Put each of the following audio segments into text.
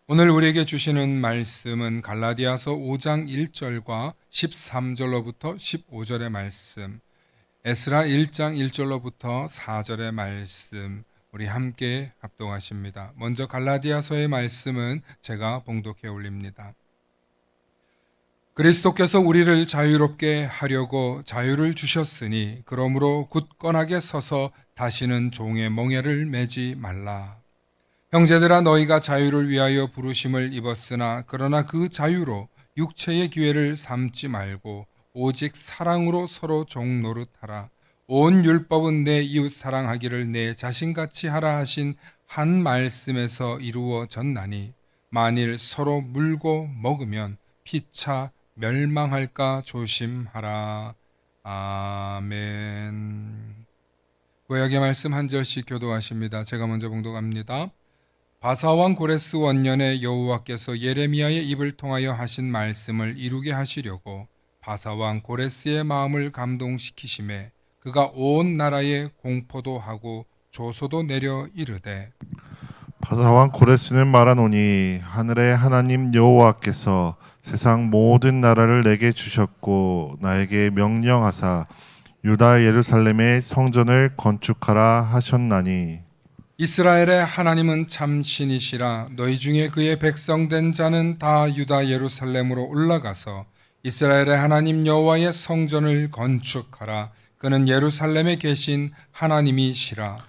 오늘 우리에게 주시는 말씀은 갈라디아서 5장 1절과 13절로부터 15절의 말씀, 에스라 1장 1절로부터 4절의 말씀, 우리 함께 합독하십니다. 먼저 갈라디아서의 말씀은 제가 봉독해 올립니다. 그리스도께서 우리를 자유롭게 하려고 자유를 주셨으니 그러므로 굳건하게 서서 다시는 종의 멍에를 매지 말라. 형제들아, 너희가 자유를 위하여 부르심을 입었으나 그러나 그 자유로 육체의 기회를 삼지 말고 오직 사랑으로 서로 종 노릇하라. 온 율법은 내 이웃 사랑하기를 내 자신같이 하라 하신 한 말씀에서 이루어졌나니 만일 서로 물고 먹으면 피차 멸망할까 조심하라. 아멘. 구약의 말씀 한 절씩 교도하십니다. 제가 먼저 봉독합니다. 바사왕 고레스 원년에 여호와께서 예레미야의 입을 통하여 하신 말씀을 이루게 하시려고 바사왕 고레스의 마음을 감동시키심에 그가 온 나라에 공포도 하고 조소도 내려 이르되, 바사왕 고레스는 말하노니 하늘의 하나님 여호와께서 세상 모든 나라를 내게 주셨고 나에게 명령하사 유다 예루살렘의 성전을 건축하라 하셨나니 이스라엘의 하나님은 참 신이시라. 너희 중에 그의 백성된 자는 다 유다 예루살렘으로 올라가서 이스라엘의 하나님 여호와의 성전을 건축하라. 그는 예루살렘에 계신 하나님이시라.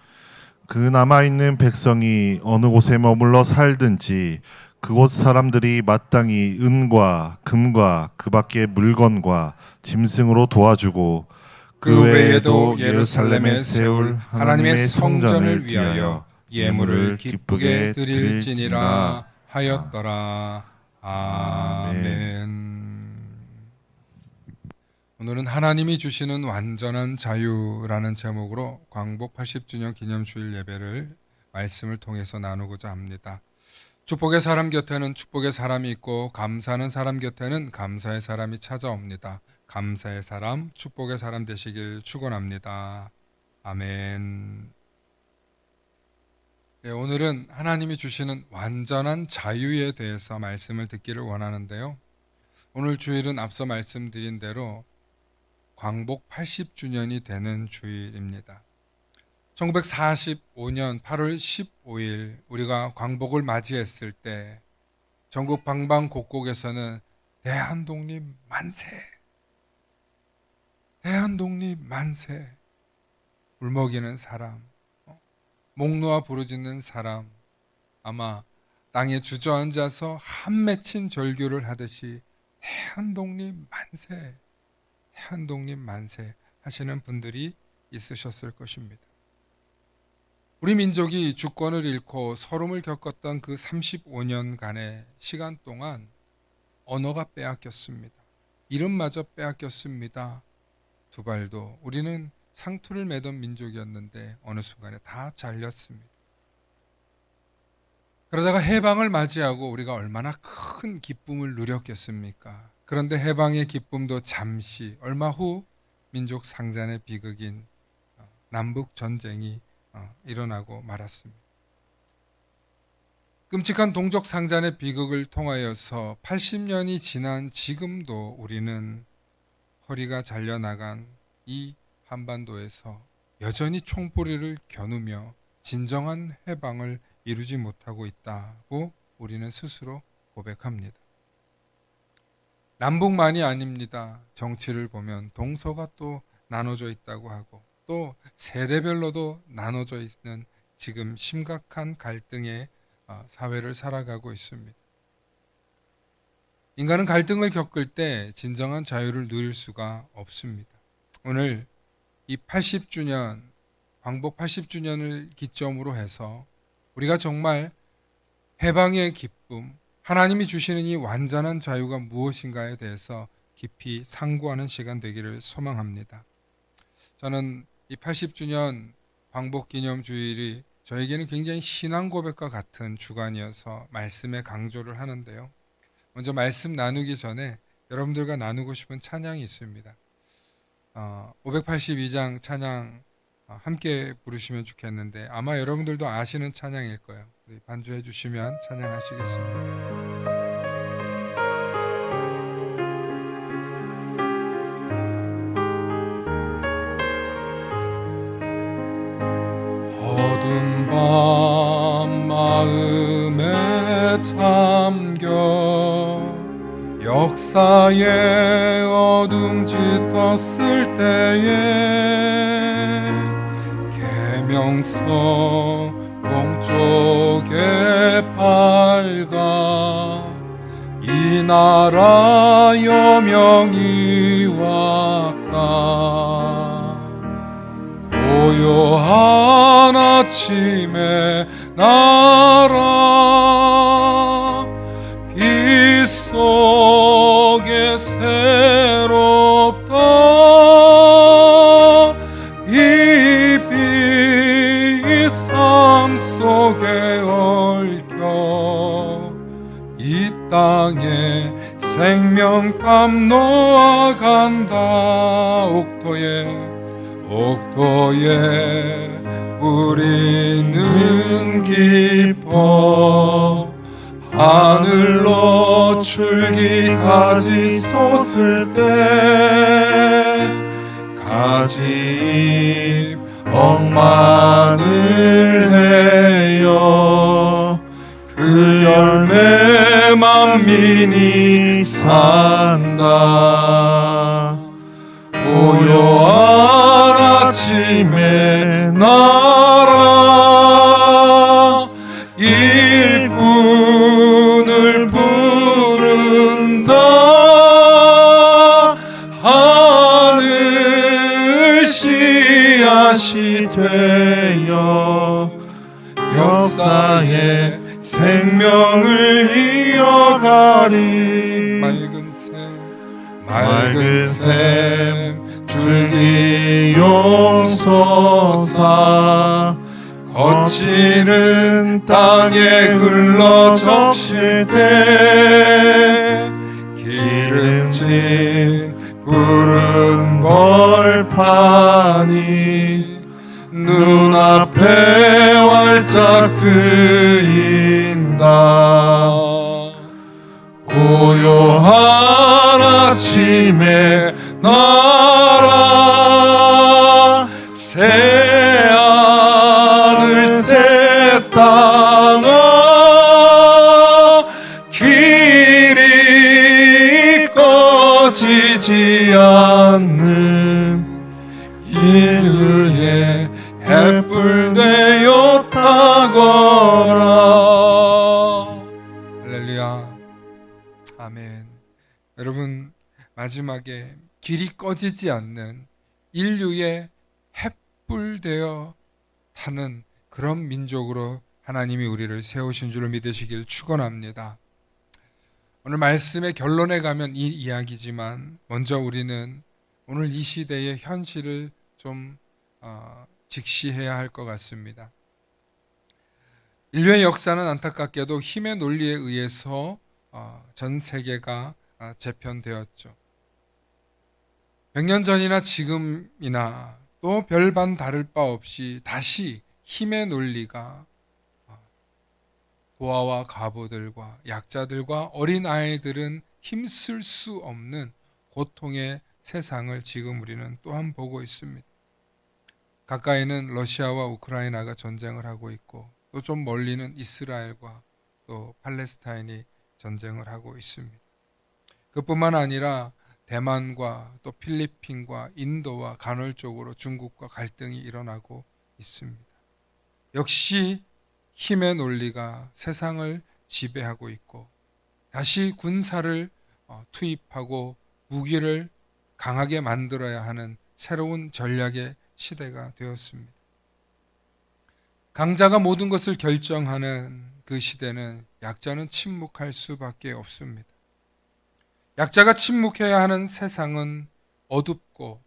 그 남아있는 백성이 어느 곳에 머물러 살든지 그곳 사람들이 마땅히 은과 금과 그 밖의 물건과 짐승으로 도와주고 그 외에도 예루살렘에 세울 하나님의 성전을 위하여 예물을 기쁘게 드릴지니라 하였더라. 아멘. 오늘은 하나님이 주시는 완전한 자유라는 제목으로 광복 80주년 기념주일 예배를 말씀을 통해서 나누고자 합니다. 축복의 사람 곁에는 축복의 사람이 있고 감사하는 사람 곁에는 감사의 사람이 찾아옵니다. 감사의 사람, 축복의 사람 되시길 축원합니다. 아멘. 네, 오늘은 하나님이 주시는 완전한 자유에 대해서 말씀을 듣기를 원하는데요. 오늘 주일은 앞서 말씀드린 대로 광복 80주년이 되는 주일입니다. 1945년 8월 15일 우리가 광복을 맞이했을 때 전국 방방곡곡에서는 대한독립 만세! 대한독립 만세! 울먹이는 사람, 목 놓아 부르짖는 사람, 아마 땅에 주저앉아서 한 맺힌 절규를 하듯이 대한독립 만세! 대한독립 만세! 하시는 분들이 있으셨을 것입니다. 우리 민족이 주권을 잃고 서름을 겪었던 그 35년간의 시간 동안 언어가 빼앗겼습니다. 이름마저 빼앗겼습니다. 두 발도. 우리는 상투를 매던 민족이었는데 어느 순간에 다 잘렸습니다. 그러다가 해방을 맞이하고 우리가 얼마나 큰 기쁨을 누렸겠습니까? 그런데 해방의 기쁨도 잠시, 얼마 후 민족 상잔의 비극인 남북 전쟁이 일어나고 말았습니다. 끔찍한 동족 상잔의 비극을 통하여서 80년이 지난 지금도 우리는 허리가 잘려나간 이 한반도에서 여전히 총뿌리를 겨누며 진정한 해방을 이루지 못하고 있다고 우리는 스스로 고백합니다. 남북만이 아닙니다. 정치를 보면 동서가 또 나눠져 있다고 하고 또 세대별로도 나눠져 있는 지금 심각한 갈등의 사회를 살아가고 있습니다. 인간은 갈등을 겪을 때 진정한 자유를 누릴 수가 없습니다. 오늘 이 80주년, 광복 80주년을 기점으로 해서 우리가 정말 해방의 기쁨, 하나님이 주시는 이 완전한 자유가 무엇인가에 대해서 깊이 상고하는 시간 되기를 소망합니다. 저는 이 80주년 광복 기념 주일이 저에게는 굉장히 신앙 고백과 같은 주간이어서 말씀에 강조를 하는데요. 먼저 말씀 나누기 전에 여러분들과 나누고 싶은 찬양이 있습니다. 582장 찬양 함께 부르시면 좋겠는데 아마 여러분들도 아시는 찬양일 거예요. 우리 반주해 주시면 찬양하시겠습니다. 어두운 밤 마음에 잠겨 역사의 어둠 짙었을 때에 계명성 몽쪽에 밝아 이 나라 여명이 왔다. 고요한 아침에 나라 빛 속에 새롭다. 이 빛 삶 속에 얽혀 이 땅에 생명땀 놓아간다. 옥토에 우리는 기뻐 하늘로 줄기가지 솟을 때 가지 억만을 내어 그 열매 만민이 산다. 고요한 아침에 나라 일꾼을 부른다. 하늘 씨앗이 되어 역사에 생명을 이어가리. 맑은 샘 줄기 용솟아 거칠은 땅에 흘러 적실 때 기름진 푸른 벌판이 눈앞에 활짝 트인다. 고요한 아침에 나라 새하늘 새 땅아 길이 꺼지지 않는 인류의 햇불 되어 타거라. 할렐루야. 아멘. 여러분, 마지막에 길이 꺼지지 않는 인류의 햇불 되어 타는 그런 민족으로 하나님이 우리를 세우신 줄을 믿으시길 축원합니다. 오늘 말씀의 결론에 가면 이 이야기지만 먼저 우리는 오늘 이 시대의 현실을 좀 직시해야 할 것 같습니다. 인류의 역사는 안타깝게도 힘의 논리에 의해서 전 세계가 재편되었죠. 100년 전이나 지금이나 또 별반 다를 바 없이 다시 힘의 논리가 고아와 과부들과 약자들과 어린아이들은 힘쓸 수 없는 고통의 세상을 지금 우리는 또한 보고 있습니다. 가까이는 러시아와 우크라이나가 전쟁을 하고 있고 또 좀 멀리는 이스라엘과 또 팔레스타인이 전쟁을 하고 있습니다. 그뿐만 아니라 대만과 또 필리핀과 인도와 간헐적으로 중국과 갈등이 일어나고 있습니다. 역시 힘의 논리가 세상을 지배하고 있고 다시 군사를 투입하고 무기를 강하게 만들어야 하는 새로운 전략의 시대가 되었습니다. 강자가 모든 것을 결정하는 그 시대는 약자는 침묵할 수밖에 없습니다. 약자가 침묵해야 하는 세상은 어둡고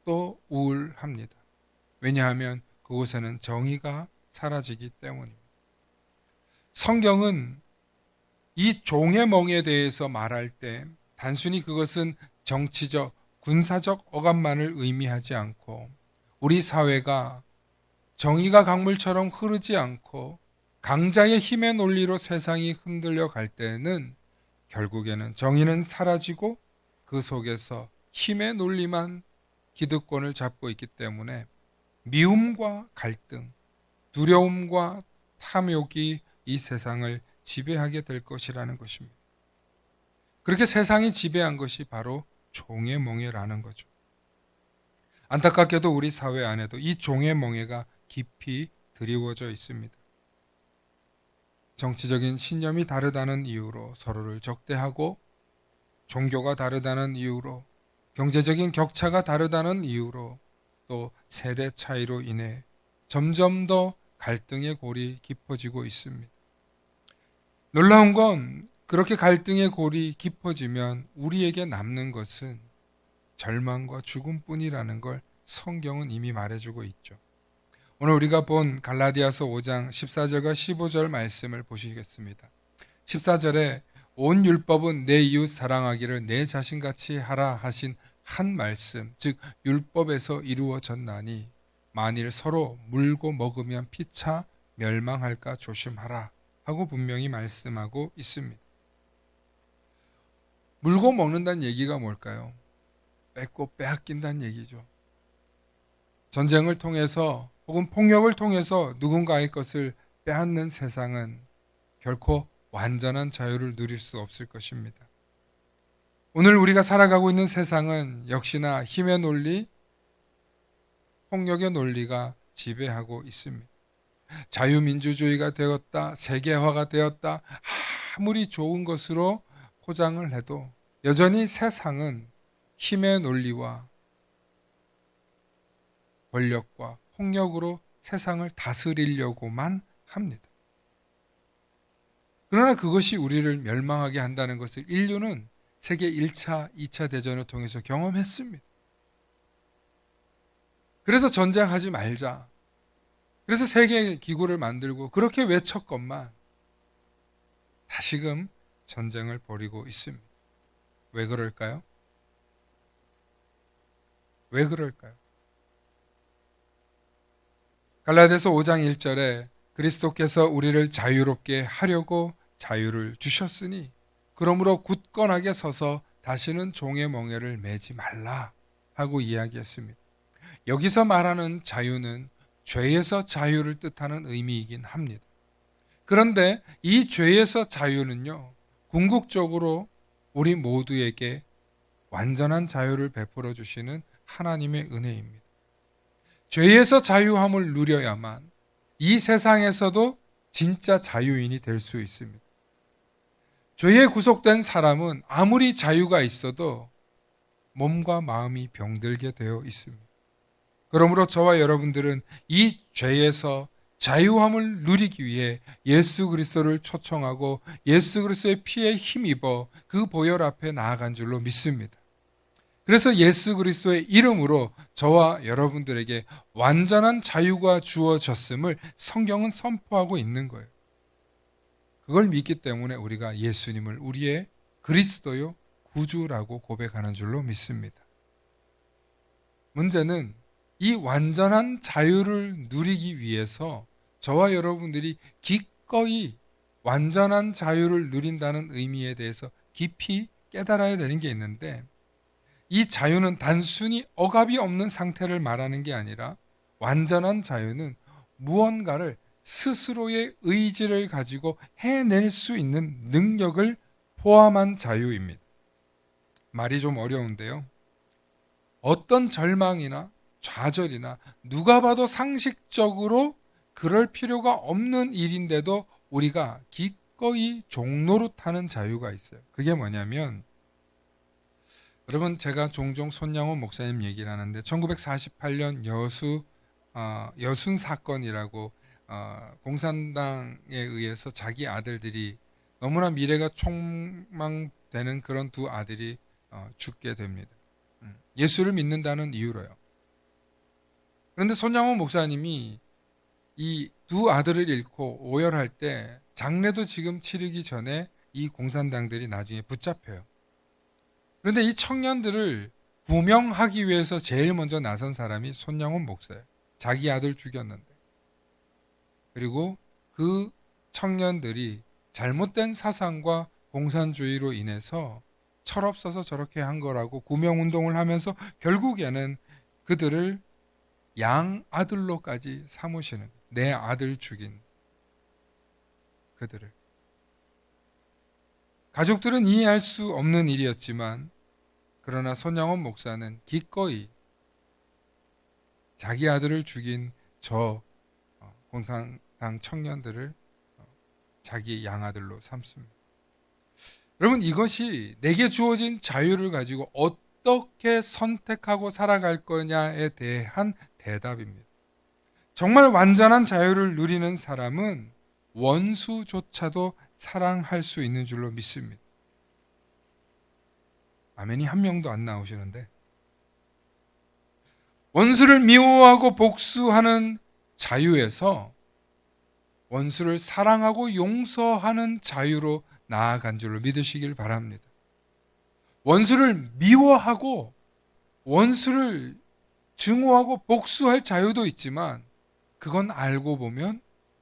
또 우울합니다. 왜냐하면 그곳에는 정의가 사라지기 때문입니다. 성경은 이 종의 멍에 대해서 말할 때 단순히 그것은 정치적, 군사적 억압만을 의미하지 않고 우리 사회가 정의가 강물처럼 흐르지 않고 강자의 힘의 논리로 세상이 흔들려 갈 때는 결국에는 정의는 사라지고 그 속에서 힘의 논리만 기득권을 잡고 있기 때문에 미움과 갈등, 두려움과 탐욕이 이 세상을 지배하게 될 것이라는 것입니다. 그렇게 세상이 지배한 것이 바로 종의 멍에라는 거죠. 안타깝게도 우리 사회 안에도 이 종의 멍에가 깊이 드리워져 있습니다. 정치적인 신념이 다르다는 이유로 서로를 적대하고, 종교가 다르다는 이유로, 경제적인 격차가 다르다는 이유로, 또 세대 차이로 인해 점점 더 갈등의 골이 깊어지고 있습니다. 놀라운 건 그렇게 갈등의 골이 깊어지면 우리에게 남는 것은 절망과 죽음뿐이라는 걸 성경은 이미 말해주고 있죠. 오늘 우리가 본 갈라디아서 5장 14절과 15절 말씀을 보시겠습니다. 14절에 온 율법은 내 이웃 사랑하기를 내 자신같이 하라 하신 한 말씀, 즉 율법에서 이루어졌나니 만일 서로 물고 먹으면 피차 멸망할까 조심하라 하고 분명히 말씀하고 있습니다. 물고 먹는다는 얘기가 뭘까요? 뺏고 빼앗긴다는 얘기죠. 전쟁을 통해서 혹은 폭력을 통해서 누군가의 것을 빼앗는 세상은 결코 완전한 자유를 누릴 수 없을 것입니다. 오늘 우리가 살아가고 있는 세상은 역시나 힘의 논리, 폭력의 논리가 지배하고 있습니다. 자유민주주의가 되었다, 세계화가 되었다, 아무리 좋은 것으로 포장을 해도 여전히 세상은 힘의 논리와 권력과 폭력으로 세상을 다스리려고만 합니다. 그러나 그것이 우리를 멸망하게 한다는 것을 인류는 세계 1차, 2차 대전을 통해서 경험했습니다. 그래서 전쟁하지 말자. 그래서 세계 기구를 만들고 그렇게 외쳤건만 다시금 전쟁을 벌이고 있습니다. 왜 그럴까요? 왜 그럴까요? 갈라디아서 5장 1절에 그리스도께서 우리를 자유롭게 하려고 자유를 주셨으니 그러므로 굳건하게 서서 다시는 종의 멍에를 매지 말라 하고 이야기했습니다. 여기서 말하는 자유는 죄에서 자유를 뜻하는 의미이긴 합니다. 그런데 이 죄에서 자유는요, 궁극적으로 우리 모두에게 완전한 자유를 베풀어 주시는 하나님의 은혜입니다. 죄에서 자유함을 누려야만 이 세상에서도 진짜 자유인이 될 수 있습니다. 죄에 구속된 사람은 아무리 자유가 있어도 몸과 마음이 병들게 되어 있습니다. 그러므로 저와 여러분들은 이 죄에서 자유함을 누리기 위해 예수 그리스도를 초청하고 예수 그리스도의 피에 힘입어 그 보혈 앞에 나아간 줄로 믿습니다. 그래서 예수 그리스도의 이름으로 저와 여러분들에게 완전한 자유가 주어졌음을 성경은 선포하고 있는 거예요. 그걸 믿기 때문에 우리가 예수님을 우리의 그리스도요 구주라고 고백하는 줄로 믿습니다. 문제는 이 완전한 자유를 누리기 위해서 저와 여러분들이 기꺼이 완전한 자유를 누린다는 의미에 대해서 깊이 깨달아야 되는 게 있는데, 이 자유는 단순히 억압이 없는 상태를 말하는 게 아니라 완전한 자유는 무언가를 스스로의 의지를 가지고 해낼 수 있는 능력을 포함한 자유입니다. 말이 좀 어려운데요. 어떤 절망이나 좌절이나 누가 봐도 상식적으로 그럴 필요가 없는 일인데도 우리가 기꺼이 종노릇하는 자유가 있어요. 그게 뭐냐면, 여러분 제가 종종 손양원 목사님 얘기를 하는데 1948년 여순 사건이라고 공산당에 의해서 자기 아들들이 너무나 미래가 촉망되는 그런 두 아들이 죽게 됩니다. 예수를 믿는다는 이유로요. 그런데 손양원 목사님이 이 두 아들을 잃고 오열할 때 장례도 지금 치르기 전에 이 공산당들이 나중에 붙잡혀요. 그런데 이 청년들을 구명하기 위해서 제일 먼저 나선 사람이 손양원 목사예요. 자기 아들 죽였는데. 그리고 그 청년들이 잘못된 사상과 공산주의로 인해서 철없어서 저렇게 한 거라고 구명운동을 하면서 결국에는 그들을 양아들로까지 삼으시는, 내 아들 죽인 그들을. 가족들은 이해할 수 없는 일이었지만 그러나 손양원 목사는 기꺼이 자기 아들을 죽인 저 공산당 청년들을 자기 양아들로 삼습니다. 여러분, 이것이 내게 주어진 자유를 가지고 어떻게 선택하고 살아갈 거냐에 대한 대답입니다. 정말 완전한 자유를 누리는 사람은 원수조차도 사랑할 수 있는 줄로 믿습니다. 아멘이 한 명도 안 나오시는데, 원수를 미워하고 복수하는 자유에서 원수를 사랑하고 용서하는 자유로 나아간 줄로 믿으시길 바랍니다. 원수를 미워하고 원수를 증오하고 복수할 자유도 있지만 그건 알고 보면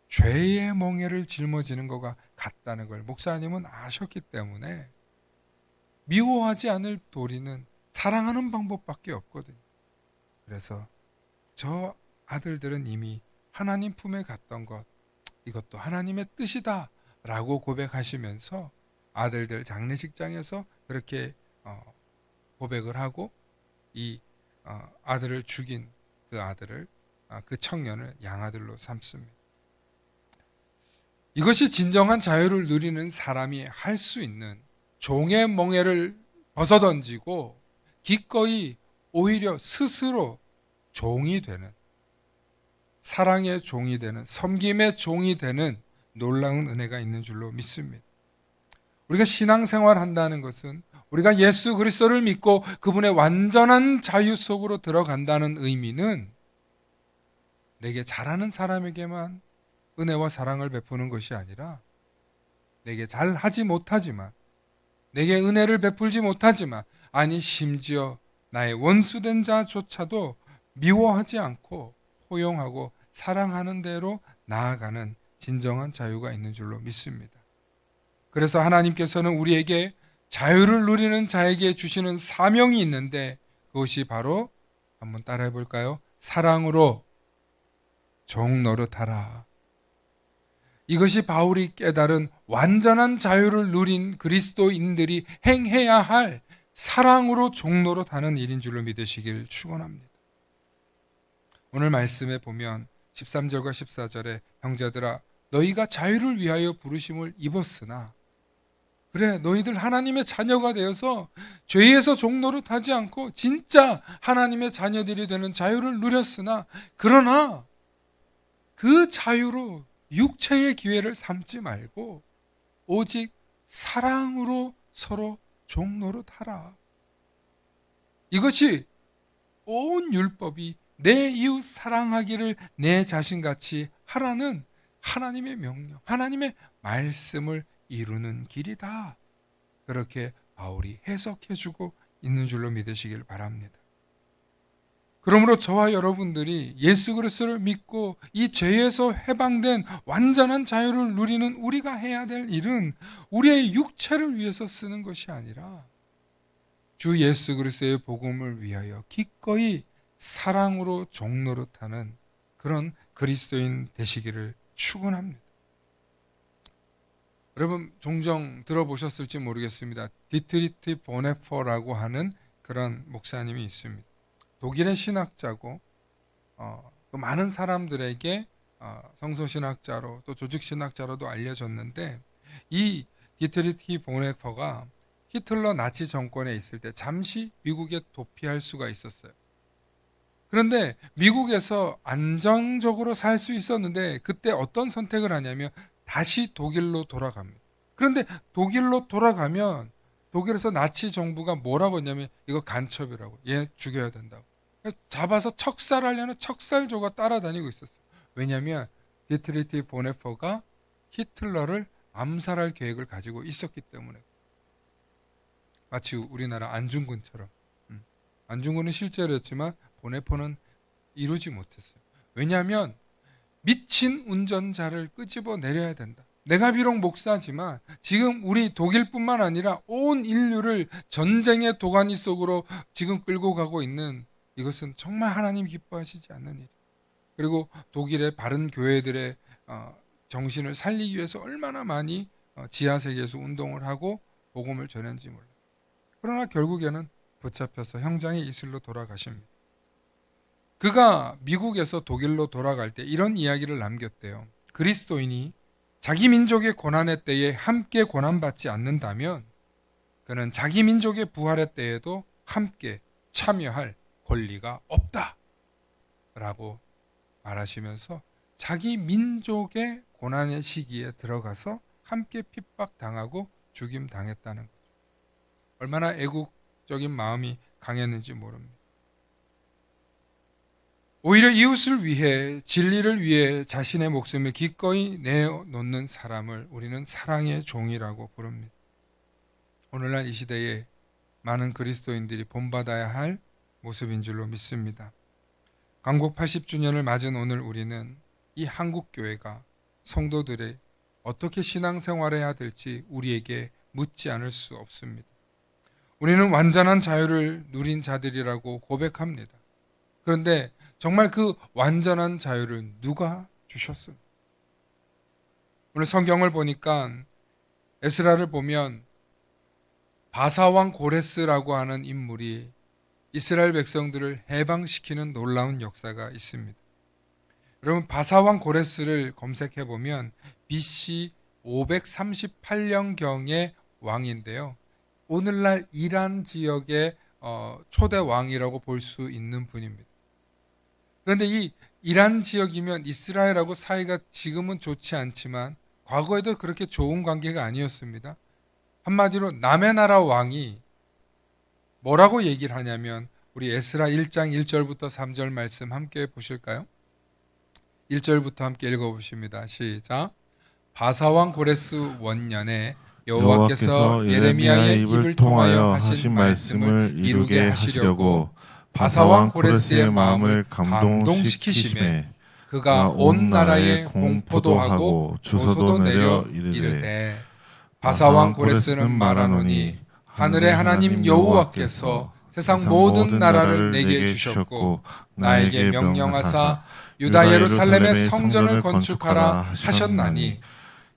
죄의 멍에를 짊어지는 것과 같다는 걸 목사님은 아셨기 때문에 미워하지 않을 도리는 사랑하는 방법밖에 없거든요. 그래서 저 아들들은 이미 하나님 품에 갔던 것, 이것도 하나님의 뜻이다 라고 고백하시면서 아들들 장례식장에서 그렇게 고백을 하고 이 아들을 죽인 그 아들을, 그 청년을 양아들로 삼습니다. 이것이 진정한 자유를 누리는 사람이 할 수 있는, 종의 멍에를 벗어던지고 기꺼이 오히려 스스로 종이 되는, 사랑의 종이 되는, 섬김의 종이 되는 놀라운 은혜가 있는 줄로 믿습니다. 우리가 신앙생활 한다는 것은 우리가 예수 그리스도를 믿고 그분의 완전한 자유 속으로 들어간다는 의미는 내게 잘하는 사람에게만 은혜와 사랑을 베푸는 것이 아니라 내게 잘하지 못하지만, 내게 은혜를 베풀지 못하지만, 아니 심지어 나의 원수된 자조차도 미워하지 않고 포용하고 사랑하는 대로 나아가는 진정한 자유가 있는 줄로 믿습니다. 그래서 하나님께서는 우리에게 자유를 누리는 자에게 주시는 사명이 있는데 그것이 바로, 한번 따라해 볼까요? 사랑으로 종 노릇하라. 이것이 바울이 깨달은 완전한 자유를 누린 그리스도인들이 행해야 할 사랑으로 종 노릇하는 일인 줄로 믿으시길 축원합니다. 오늘 말씀에 보면 13절과 14절에 형제들아 너희가 자유를 위하여 부르심을 입었으나, 그래 너희들 하나님의 자녀가 되어서 죄에서 종노릇하지 않고 진짜 하나님의 자녀들이 되는 자유를 누렸으나, 그러나 그 자유로 육체의 기회를 삼지 말고 오직 사랑으로 서로 종노릇하라. 이것이 온 율법이 내 이웃 사랑하기를 내 자신같이 하라는 하나님의 명령, 하나님의 말씀을 이루는 길이다. 그렇게 바울이 해석해주고 있는 줄로 믿으시길 바랍니다. 그러므로 저와 여러분들이 예수 그리스도를 믿고 이 죄에서 해방된 완전한 자유를 누리는 우리가 해야 될 일은 우리의 육체를 위해서 쓰는 것이 아니라 주 예수 그리스도의 복음을 위하여 기꺼이 사랑으로 종노릇하는 그런 그리스도인 되시기를 축원합니다. 여러분 종종 들어보셨을지 모르겠습니다. 디트리트 보네퍼라고 하는 그런 목사님이 있습니다. 독일의 신학자고 또 많은 사람들에게 성서신학자로 또 조직신학자로도 알려졌는데, 이 디트리트 보네퍼가 히틀러 나치 정권에 있을 때 잠시 미국에 도피할 수가 있었어요. 그런데 미국에서 안정적으로 살 수 있었는데 그때 어떤 선택을 하냐면 다시 독일로 돌아갑니다. 그런데 독일로 돌아가면 독일에서 나치 정부가 뭐라고 했냐면 이거 간첩이라고, 얘 죽여야 된다고. 잡아서 척살하려는 척살조가 따라다니고 있었어요. 왜냐하면 디트리트 보네퍼가 히틀러를 암살할 계획을 가지고 있었기 때문에. 마치 우리나라 안중근처럼. 안중근은 실제로였지만 보네포는 이루지 못했어요. 왜냐하면 미친 운전자를 끄집어 내려야 된다. 내가 비록 목사지만 지금 우리 독일뿐만 아니라 온 인류를 전쟁의 도가니 속으로 지금 끌고 가고 있는 이것은 정말 하나님 기뻐하시지 않는 일. 그리고 독일의 바른 교회들의 정신을 살리기 위해서 얼마나 많이 지하세계에서 운동을 하고 복음을 전했는지 몰라요. 그러나 결국에는 붙잡혀서 형장의 이슬로 돌아가십니다. 그가 미국에서 독일로 돌아갈 때 이런 이야기를 남겼대요. 그리스도인이 자기 민족의 고난의 때에 함께 고난받지 않는다면 그는 자기 민족의 부활의 때에도 함께 참여할 권리가 없다 라고 말하시면서 자기 민족의 고난의 시기에 들어가서 함께 핍박당하고 죽임당했다는 거죠. 얼마나 애국적인 마음이 강했는지 모릅니다. 오히려 이웃을 위해, 진리를 위해 자신의 목숨을 기꺼이 내어놓는 사람을 우리는 사랑의 종이라고 부릅니다. 오늘날 이 시대에 많은 그리스도인들이 본받아야 할 모습인 줄로 믿습니다. 강국 80주년을 맞은 오늘 우리는 이 한국교회가 성도들의 어떻게 신앙생활해야 될지 우리에게 묻지 않을 수 없습니다. 우리는 완전한 자유를 누린 자들이라고 고백합니다. 그런데 정말 그 완전한 자유를 누가 주셨습니까? 오늘 성경을 보니까 에스라를 보면 바사왕 고레스라고 하는 인물이 이스라엘 백성들을 해방시키는 놀라운 역사가 있습니다. 여러분 바사왕 고레스를 검색해 보면 BC 538년경의 왕인데요. 오늘날 이란 지역의 초대 왕이라고 볼 수 있는 분입니다. 그런데 이 이란 지역이면 이스라엘하고 사이가 지금은 좋지 않지만 과거에도 그렇게 좋은 관계가 아니었습니다. 한마디로 남의 나라 왕이 뭐라고 얘기를 하냐면 우리 에스라 1장 1절부터 3절 말씀 함께 보실까요? 1절부터 함께 읽어보십니다. 시작. 바사왕 고레스 원년에 여호와께서 예레미야의 입을 통하여 하신 말씀을 이루게 하시려고 바사왕 고레스의 마음을 감동시키심에 그가 온 나라에 공포도 하고 조소도 내려 이르되 바사왕 고레스는 말하노니 하늘의 하나님 여호와께서 세상 모든 나라를 내게 주셨고 나에게 명령하사 유다 예루살렘의 성전을 건축하라 하셨나니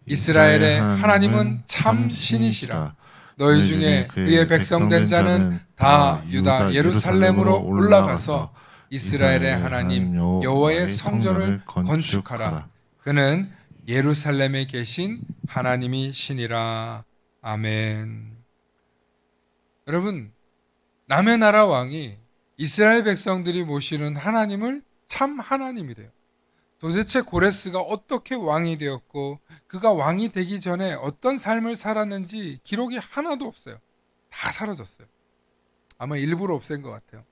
이스라엘의 하나님은 참 신이시라. 너희 중에 그의 백성된 자는 다 유다 예루살렘으로 올라가서 이스라엘의 하나님 여호와의 성전을 건축하라. 그는 예루살렘에 계신 하나님이 신이라. 아멘. 여러분, 남의 나라 왕이 이스라엘 백성들이 모시는 하나님을 참 하나님이래요. 도대체 고레스가 어떻게 왕이 되었고 그가 왕이 되기 전에 어떤 삶을 살았는지 기록이 하나도 없어요. 다 사라졌어요. 아마 일부러 없앤 것 같아요.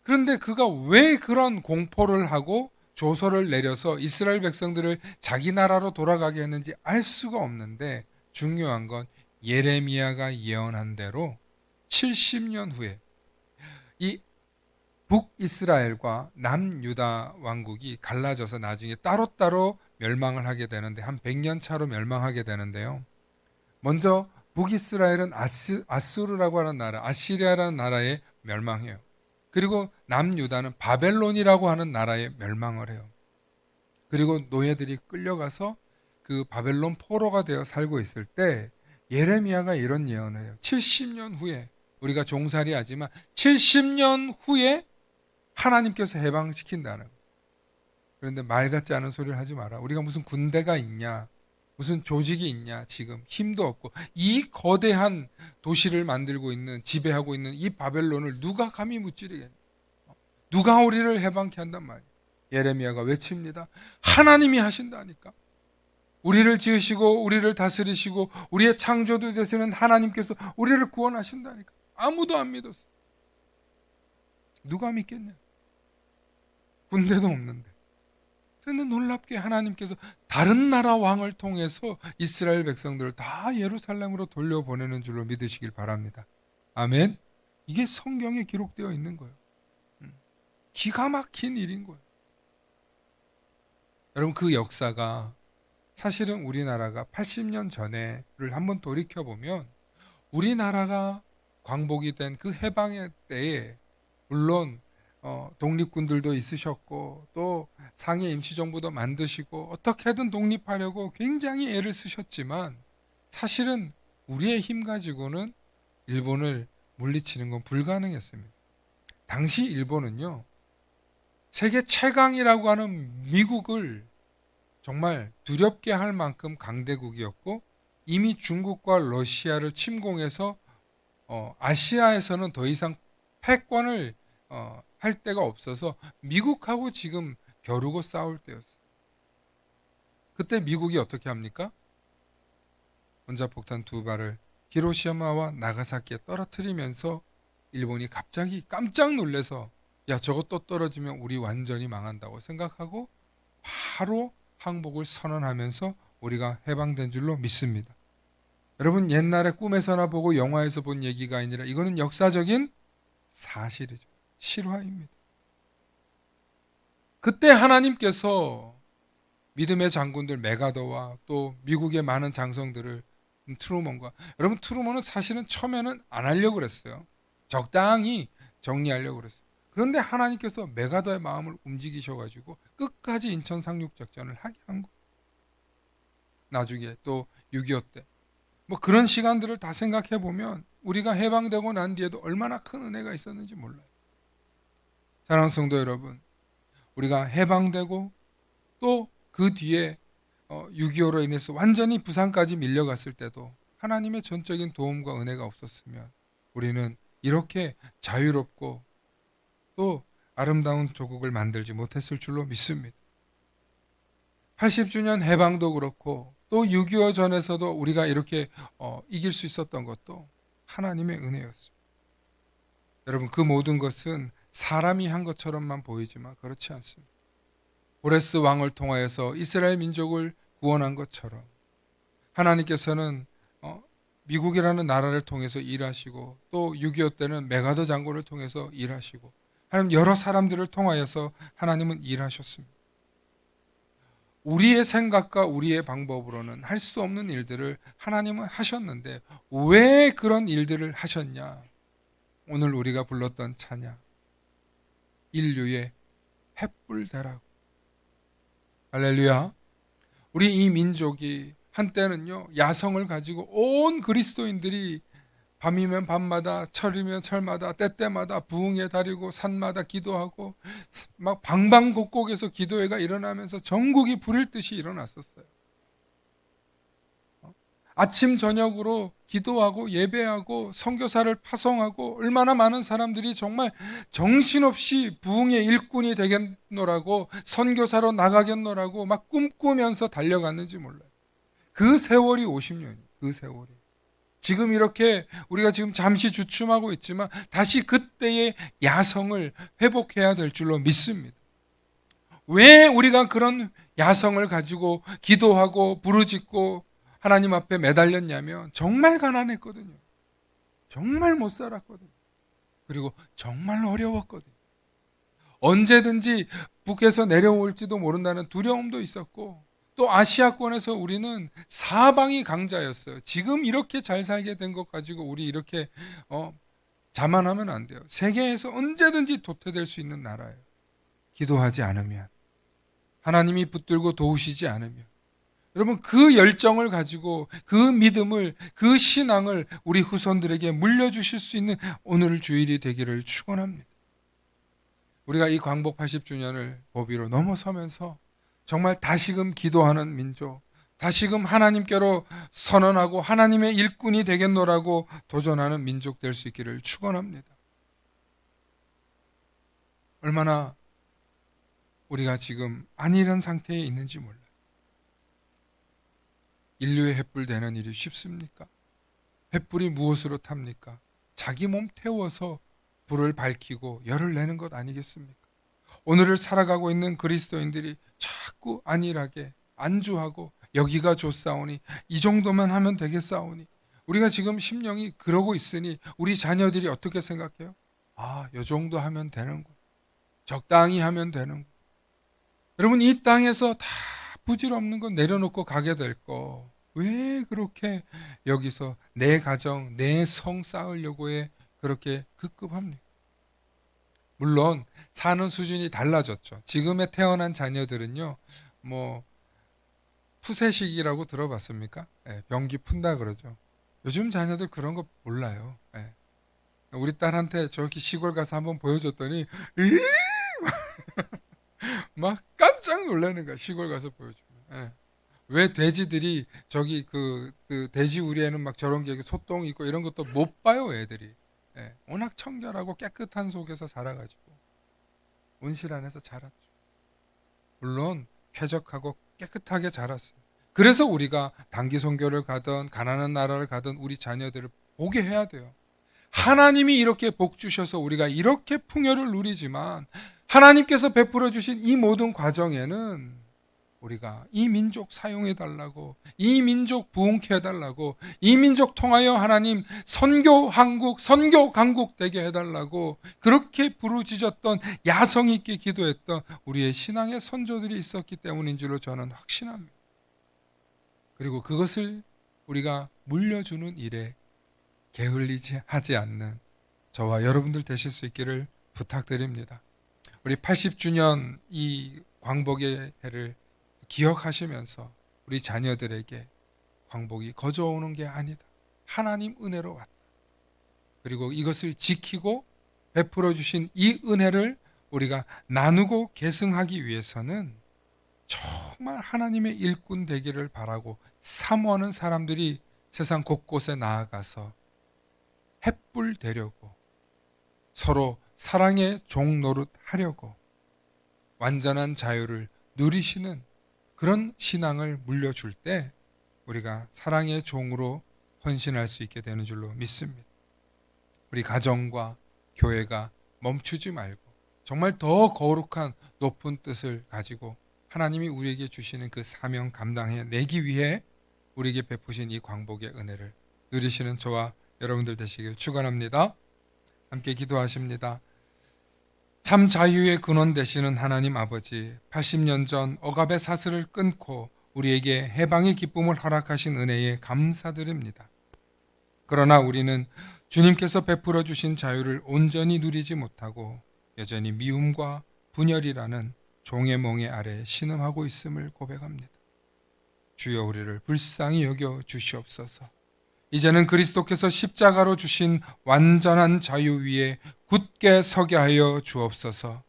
그런데 그가 왜 그런 공포를 하고 조서를 내려서 이스라엘 백성들을 자기 나라로 돌아가게 했는지 알 수가 없는데 중요한 건 예레미야가 예언한 대로 70년 후에 이 북이스라엘과 남유다 왕국이 갈라져서 나중에 따로따로 멸망을 하게 되는데 한 100년 차로 멸망하게 되는데요. 먼저 북이스라엘은 아수르라고 하는 나라, 아시리아라는 나라에 멸망해요. 그리고 남유다는 바벨론이라고 하는 나라에 멸망을 해요. 그리고 노예들이 끌려가서 그 바벨론 포로가 되어 살고 있을 때 예레미야가 이런 예언을 해요. 70년 후에 우리가 종살이 하지만 70년 후에 하나님께서 해방시킨다는 거예요. 그런데 말 같지 않은 소리를 하지 마라. 우리가 무슨 군대가 있냐, 무슨 조직이 있냐, 지금 힘도 없고 이 거대한 도시를 만들고 있는, 지배하고 있는 이 바벨론을 누가 감히 무찌르겠냐. 누가 우리를 해방케 한단 말이에요. 예레미야가 외칩니다. 하나님이 하신다니까. 우리를 지으시고 우리를 다스리시고 우리의 창조주 되시는 하나님께서 우리를 구원하신다니까. 아무도 안 믿었어. 누가 믿겠냐? 군대도 없는데. 그런데 놀랍게 하나님께서 다른 나라 왕을 통해서 이스라엘 백성들을 다 예루살렘으로 돌려보내는 줄로 믿으시길 바랍니다. 아멘. 이게 성경에 기록되어 있는 거예요. 기가 막힌 일인 거예요. 여러분, 그 역사가 사실은 우리나라가 80년 전에를 한번 돌이켜보면 우리나라가 광복이 된 그 해방의 때에 물론 독립군들도 있으셨고 또 상해 임시정부도 만드시고 어떻게든 독립하려고 굉장히 애를 쓰셨지만 사실은 우리의 힘 가지고는 일본을 물리치는 건 불가능했습니다. 당시 일본은요, 세계 최강이라고 하는 미국을 정말 두렵게 할 만큼 강대국이었고 이미 중국과 러시아를 침공해서 아시아에서는 더 이상 패권을 할 데가 없어서 미국하고 지금 겨루고 싸울 때였어요. 그때 미국이 어떻게 합니까? 원자폭탄 2발을 히로시마와 나가사키에 떨어뜨리면서 일본이 갑자기 깜짝 놀라서 야, 저거 또 떨어지면 우리 완전히 망한다고 생각하고 바로 항복을 선언하면서 우리가 해방된 줄로 믿습니다. 여러분, 옛날에 꿈에서나 보고 영화에서 본 얘기가 아니라 이거는 역사적인 사실이죠. 실화입니다. 그때 하나님께서 믿음의 장군들 메가더와 또 미국의 많은 장성들을 트루먼과, 여러분, 트루먼은 사실은 처음에는 안 하려고 그랬어요. 적당히 정리하려고 그랬어요. 그런데 하나님께서 메가더의 마음을 움직이셔가지고 끝까지 인천 상륙작전을 하게 한 거예요. 나중에 또 6.25 때 뭐 그런 시간들을 다 생각해 보면 우리가 해방되고 난 뒤에도 얼마나 큰 은혜가 있었는지 몰라요. 사랑하는 성도 여러분, 우리가 해방되고 또 그 뒤에 6.25로 인해서 완전히 부산까지 밀려갔을 때도 하나님의 전적인 도움과 은혜가 없었으면 우리는 이렇게 자유롭고 또 아름다운 조국을 만들지 못했을 줄로 믿습니다. 80주년 해방도 그렇고 또 6.25 전에서도 우리가 이렇게 이길 수 있었던 것도 하나님의 은혜였습니다. 여러분, 그 모든 것은 사람이 한 것처럼만 보이지만 그렇지 않습니다. 고레스 왕을 통하여서 이스라엘 민족을 구원한 것처럼 하나님께서는 미국이라는 나라를 통해서 일하시고 또 6.25 때는 메가더 장군을 통해서 일하시고 하나님 여러 사람들을 통하여서 하나님은 일하셨습니다. 우리의 생각과 우리의 방법으로는 할 수 없는 일들을 하나님은 하셨는데 왜 그런 일들을 하셨냐? 오늘 우리가 불렀던 찬양, 인류의 횃불대라고. 할렐루야. 우리 이 민족이 한때는요, 야성을 가지고 온 그리스도인들이 밤이면 밤마다, 철이면 철마다, 때때마다 부흥에 다리고 산마다 기도하고 막 방방곡곡에서 기도회가 일어나면서 전국이 불일 듯이 일어났었어요. 아침 저녁으로 기도하고 예배하고 선교사를 파송하고 얼마나 많은 사람들이 정말 정신없이 부흥의 일꾼이 되겠노라고 선교사로 나가겠노라고 막 꿈꾸면서 달려갔는지 몰라요. 그 세월이 50년이에요. 그 세월이. 지금 이렇게 우리가 지금 잠시 주춤하고 있지만 다시 그때의 야성을 회복해야 될 줄로 믿습니다. 왜 우리가 그런 야성을 가지고 기도하고 부르짖고 하나님 앞에 매달렸냐면 정말 가난했거든요. 정말 못 살았거든요. 그리고 정말 어려웠거든요. 언제든지 북에서 내려올지도 모른다는 두려움도 있었고 또 아시아권에서 우리는 사방이 강자였어요. 지금 이렇게 잘 살게 된 것 가지고 우리 이렇게 자만하면 안 돼요. 세계에서 언제든지 도태될 수 있는 나라예요. 기도하지 않으면, 하나님이 붙들고 도우시지 않으면. 여러분, 그 열정을 가지고 그 믿음을, 그 신앙을 우리 후손들에게 물려주실 수 있는 오늘 주일이 되기를 축원합니다. 우리가 이 광복 80주년을 보비로 넘어서면서 정말 다시금 기도하는 민족, 다시금 하나님께로 선언하고 하나님의 일꾼이 되겠노라고 도전하는 민족 될 수 있기를 축원합니다. 얼마나 우리가 지금 안일한 상태에 있는지 몰라요. 인류의 횃불 되는 일이 쉽습니까? 횃불이 무엇으로 탑니까? 자기 몸 태워서 불을 밝히고 열을 내는 것 아니겠습니까? 오늘을 살아가고 있는 그리스도인들이 자꾸 안일하게 안주하고 여기가 좋사오니 이 정도만 하면 되겠사오니 우리가 지금 심령이 그러고 있으니 우리 자녀들이 어떻게 생각해요? 요 정도 하면 되는 거. 적당히 하면 되는 거. 여러분, 이 땅에서 다 부질없는 거 내려놓고 가게 될 거. 왜 그렇게 여기서 내 가정, 내 성 쌓으려고 해 그렇게 급급합니까? 물론 사는 수준이 달라졌죠. 지금에 태어난 자녀들은요, 뭐 푸세식이라고 들어봤습니까? 변기 푼다 그러죠. 요즘 자녀들 그런 거 몰라요. 우리 딸한테 저기 시골 가서 한번 보여줬더니 막 깜짝 놀라는 거야. 시골 가서 보여주면. 왜 돼지들이 저기 그 돼지 우리에는 막 저런 게 소똥 있고 이런 것도 못 봐요, 애들이. 워낙 청결하고 깨끗한 속에서 자라가지고 온실 안에서 자랐죠. 물론 쾌적하고 깨끗하게 자랐어요. 그래서 우리가 단기 선교를 가든 가난한 나라를 가든 우리 자녀들을 보게 해야 돼요. 하나님이 이렇게 복 주셔서 우리가 이렇게 풍요를 누리지만 하나님께서 베풀어 주신 이 모든 과정에는 우리가 이 민족 사용해 달라고, 이 민족 부흥케 해 달라고, 이 민족 통하여 하나님 선교 한국, 선교 강국 되게 해 달라고 그렇게 부르짖었던 야성 있게 기도했던 우리의 신앙의 선조들이 있었기 때문인 줄로 저는 확신합니다. 그리고 그것을 우리가 물려주는 일에 게을리지 하지 않는 저와 여러분들 되실 수 있기를 부탁드립니다. 우리 80주년 이 광복의 해를 기억하시면서 우리 자녀들에게 광복이 거저오는 게 아니다. 하나님 은혜로 왔다. 그리고 이것을 지키고 베풀어 주신 이 은혜를 우리가 나누고 계승하기 위해서는 정말 하나님의 일꾼 되기를 바라고 사모하는 사람들이 세상 곳곳에 나아가서 햇불 되려고 서로 사랑의 종 노릇 하려고 완전한 자유를 누리시는 그런 신앙을 물려줄 때 우리가 사랑의 종으로 헌신할 수 있게 되는 줄로 믿습니다. 우리 가정과 교회가 멈추지 말고 정말 더 거룩한 높은 뜻을 가지고 하나님이 우리에게 주시는 그 사명 감당해 내기 위해 우리에게 베푸신 이 광복의 은혜를 누리시는 저와 여러분들 되시길 축원합니다. 함께 기도하십니다. 참 자유의 근원 되시는 하나님 아버지, 80년 전 억압의 사슬을 끊고 우리에게 해방의 기쁨을 허락하신 은혜에 감사드립니다. 그러나 우리는 주님께서 베풀어 주신 자유를 온전히 누리지 못하고 여전히 미움과 분열이라는 종의 멍에 아래 신음하고 있음을 고백합니다. 주여 우리를 불쌍히 여겨 주시옵소서. 이제는 그리스도께서 십자가로 주신 완전한 자유 위에 굳게 서게 하여 주옵소서.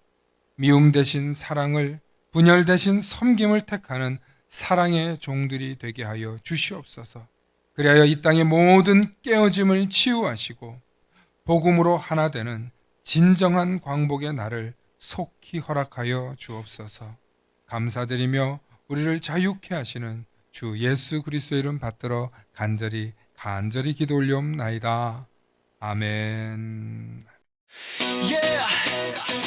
미움 대신 사랑을, 분열 대신 섬김을 택하는 사랑의 종들이 되게 하여 주시옵소서. 그리하여 이 땅의 모든 깨어짐을 치유하시고 복음으로 하나 되는 진정한 광복의 날을 속히 허락하여 주옵소서. 감사드리며 우리를 자유케 하시는 주 예수 그리스도의 이름 받들어 간절히 기도 올리옵나이다. 아멘. Yeah.